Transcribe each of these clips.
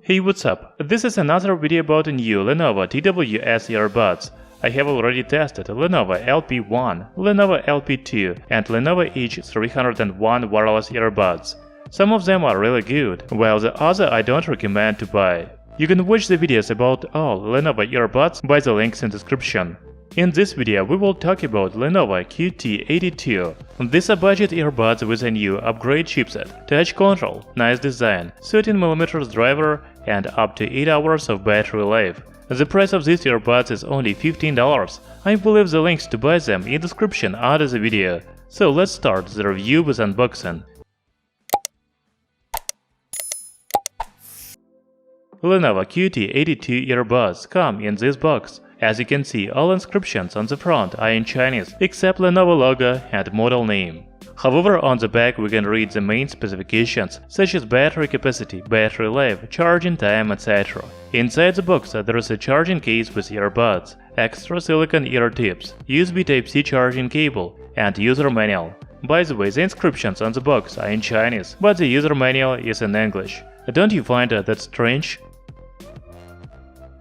Hey, what's up? This is another video about a new Lenovo TWS earbuds. I have already tested Lenovo LP1, Lenovo LP2 and Lenovo H301 wireless earbuds. Some of them are really good, while the other I don't recommend to buy. You can watch the videos about all Lenovo earbuds by the links in description. In this video we will talk about Lenovo QT82. These are budget earbuds with a new upgrade chipset, touch control, nice design, 13mm driver and up to 8 hours of battery life. The price of these earbuds is only $15. I will leave the links to buy them in description under the video. So let's start the review with unboxing. Lenovo QT82 earbuds come in this box. As you can see, all inscriptions on the front are in Chinese, except Lenovo logo and model name. However, on the back we can read the main specifications, such as battery capacity, battery life, charging time, etc. Inside the box there is a charging case with earbuds, extra silicone ear tips, USB Type-C charging cable, and user manual. By the way, the inscriptions on the box are in Chinese, but the user manual is in English. Don't you find that strange?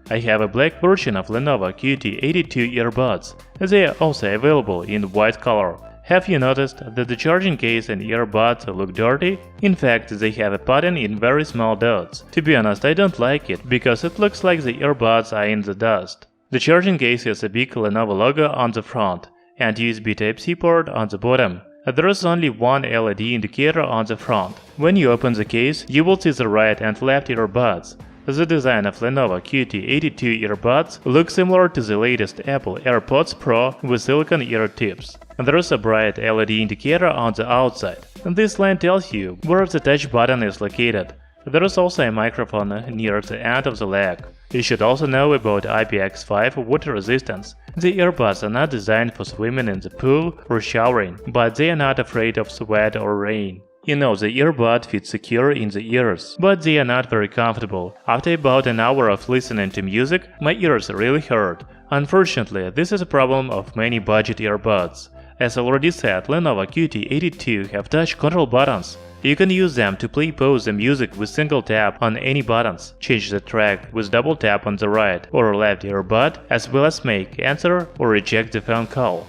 I have a black version of Lenovo QT82 earbuds. They are also available in white color. Have you noticed that the charging case and earbuds look dirty? In fact, they have a pattern in very small dots. To be honest, I don't like it, because it looks like the earbuds are in the dust. The charging case has a big Lenovo logo on the front and USB Type-C port on the bottom. There is only one LED indicator on the front. When you open the case, you will see the right and left earbuds. The design of Lenovo QT82 earbuds looks similar to the latest Apple AirPods Pro with silicone ear tips. There is a bright LED indicator on the outside. This line tells you where the touch button is located. There is also a microphone near the end of the leg. You should also know about IPX5 water resistance. The earbuds are not designed for swimming in the pool or showering, but they are not afraid of sweat or rain. You know, the earbud fits secure in the ears, but they are not very comfortable. After about an hour of listening to music, my ears really hurt. Unfortunately, this is a problem of many budget earbuds. As already said, Lenovo QT82 have touch control buttons. You can use them to play pause the music with single tap on any buttons, change the track with double tap on the right or left earbud, as well as make, answer or reject the phone call.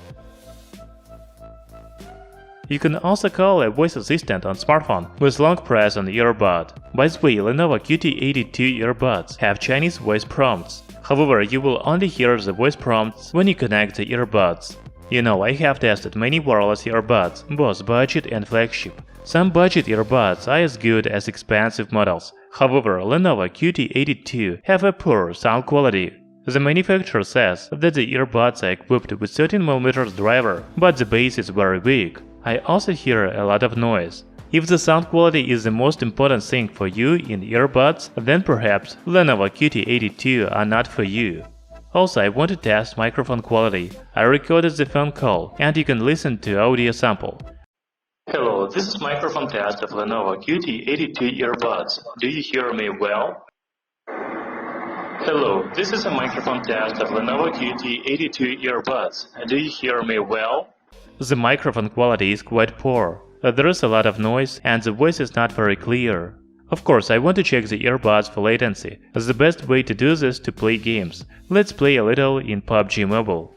You can also call a voice assistant on smartphone with long press on the earbud. By the way, Lenovo QT82 earbuds have Chinese voice prompts. However, you will only hear the voice prompts when you connect the earbuds. You know, I have tested many wireless earbuds, both budget and flagship. Some budget earbuds are as good as expensive models. However, Lenovo QT82 have a poor sound quality. The manufacturer says that the earbuds are equipped with 13mm driver, but the bass is very weak. I also hear a lot of noise. If the sound quality is the most important thing for you in earbuds, then perhaps Lenovo QT82 are not for you. Also, I want to test microphone quality. I recorded the phone call, and you can listen to audio sample. Hello, this is microphone test of Lenovo QT82 earbuds. Do you hear me well? Hello, this is a microphone test of Lenovo QT82 earbuds. Do you hear me well? The microphone quality is quite poor. There is a lot of noise and the voice is not very clear. Of course, I want to check the earbuds for latency. The best way to do this is to play games. Let's play a little in PUBG Mobile.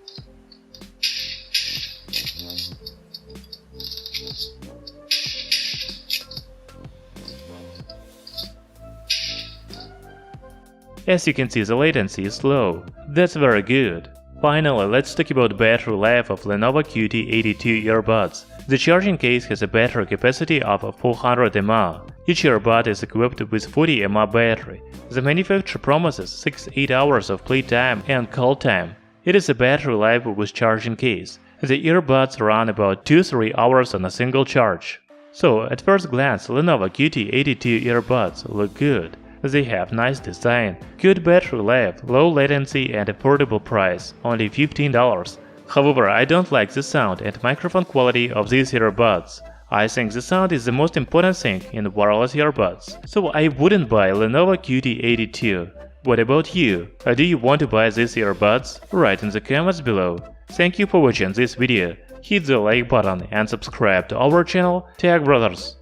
As you can see, the latency is low. That's very good. Finally, let's talk about battery life of Lenovo QT82 earbuds. The charging case has a battery capacity of 400 mAh. Each earbud is equipped with 40 mAh battery. The manufacturer promises 6-8 hours of playtime and call time. It is a battery life with charging case. The earbuds run about 2-3 hours on a single charge. So, at first glance, Lenovo QT82 earbuds look good. They have nice design, good battery life, low latency and affordable price, only $15. However, I don't like the sound and microphone quality of these earbuds. I think the sound is the most important thing in wireless earbuds, so I wouldn't buy Lenovo QT82. What about you? Do you want to buy these earbuds? Write in the comments below. Thank you for watching this video. Hit the like button and subscribe to our channel Tech Brothers.